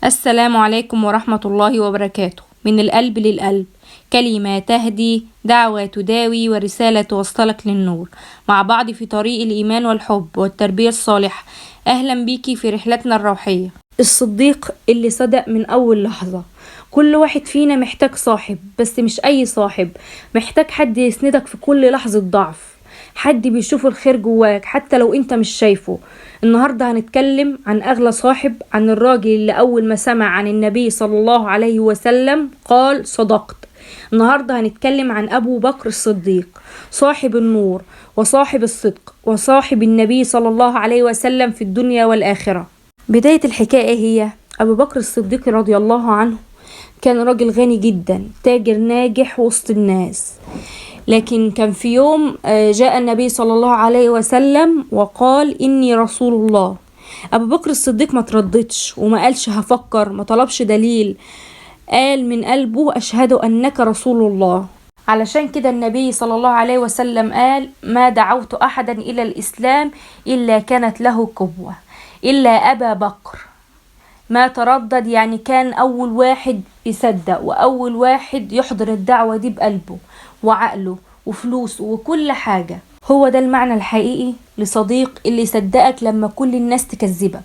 السلام عليكم ورحمة الله وبركاته. من القلب للقلب، كلمة تهدي، دعوة تداوي، ورسالة توصلك للنور، مع بعض في طريق الإيمان والحب والتربية الصالحة. أهلا بيكي في رحلتنا الروحية. الصديق اللي صدق من أول لحظة. كل واحد فينا محتاج صاحب، بس مش أي صاحب، محتاج حد يسندك في كل لحظة ضعف، حد بيشوف الخير جواك حتى لو انت مش شايفه. النهاردة هنتكلم عن أغلى صاحب، عن الراجل اللي أول ما سمع عن النبي صلى الله عليه وسلم قال صدقت. النهاردة هنتكلم عن أبو بكر الصديق، صاحب النور وصاحب الصدق وصاحب النبي صلى الله عليه وسلم في الدنيا والآخرة. بداية الحكاية هي أبو بكر الصديق رضي الله عنه. كان راجل غني جدا، تاجر ناجح وسط الناس. لكن كان في يوم جاء النبي صلى الله عليه وسلم وقال إني رسول الله. أبو بكر الصديق ما ترددش وما قالش هفكر، ما طلبش دليل، قال من قلبه أشهد أنك رسول الله. علشان كده النبي صلى الله عليه وسلم قال ما دعوت أحدا إلى الإسلام إلا كانت له قوة إلا أبا بكر. ما تردد، يعني كان أول واحد يصدق وأول واحد يحضر الدعوة دي بقلبه وعقله وفلوسه وكل حاجة. هو ده المعنى الحقيقي لصديق اللي يصدقك لما كل الناس تكذبك.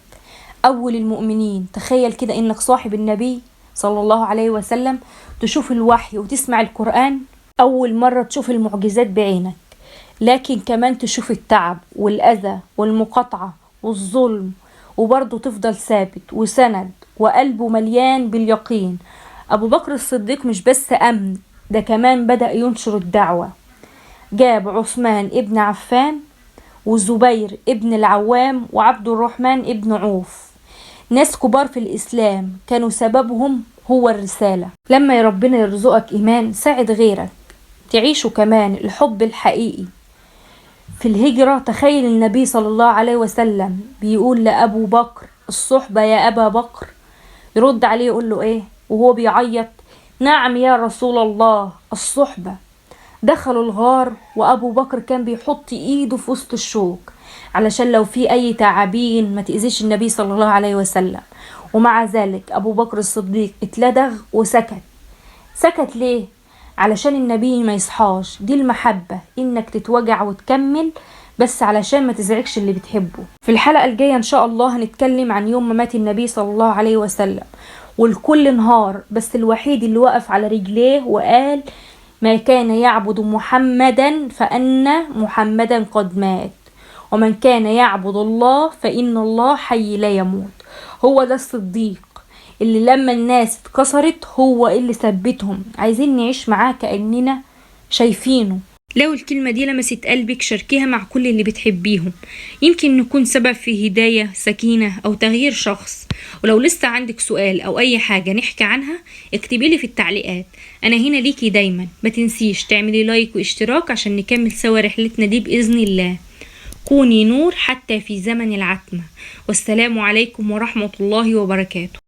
أول المؤمنين، تخيل كده إنك صاحب النبي صلى الله عليه وسلم، تشوف الوحي وتسمع القرآن، أول مرة تشوف المعجزات بعينك، لكن كمان تشوف التعب والأذى والمقاطعة والظلم، وبرضه تفضل ثابت وسند وقلبه مليان باليقين. أبو بكر الصديق مش بس أمن، ده كمان بدأ ينشر الدعوة. جاب عثمان ابن عفان وزبير ابن العوام وعبد الرحمن ابن عوف، ناس كبار في الإسلام كانوا سببهم هو الرسالة. لما ربنا يرزقك إيمان، ساعد غيرك تعيشوا كمان الحب الحقيقي. في الهجرة تخيل النبي صلى الله عليه وسلم بيقول لأبو بكر الصحبة يا أبا بكر، يرد عليه يقول له إيه وهو بيعيط؟ نعم يا رسول الله الصحبة. دخلوا الغار وأبو بكر كان بيحط إيده في وسط الشوك علشان لو في أي تعابين ما تأذيش النبي صلى الله عليه وسلم، ومع ذلك أبو بكر الصديق اتلدغ وسكت. سكت ليه؟ علشان النبي ما يصحاش. دي المحبة، إنك تتوجع وتكمل بس علشان ما تزعجش اللي بتحبه. في الحلقة الجاية إن شاء الله هنتكلم عن يوم ما مات النبي صلى الله عليه وسلم، والكل انهار بس الوحيد اللي وقف على رجليه وقال ما كان يعبد محمدا فإن محمدا قد مات، ومن كان يعبد الله فإن الله حي لا يموت. هو ده الصديق اللي لما الناس اتكسرت هو اللي ثبتهم. عايزين نعيش معاه كأننا شايفينه. لو الكلمة دي لمست قلبك شاركيها مع كل اللي بتحبيهم، يمكن نكون سبب في هداية، سكينة، أو تغيير شخص. ولو لسه عندك سؤال أو أي حاجة نحكي عنها اكتبيلي في التعليقات، أنا هنا ليكي دايما. ما تنسيش تعملي لايك واشتراك عشان نكمل سوا رحلتنا دي بإذن الله. كوني نور حتى في زمن العتمة. والسلام عليكم ورحمة الله وبركاته.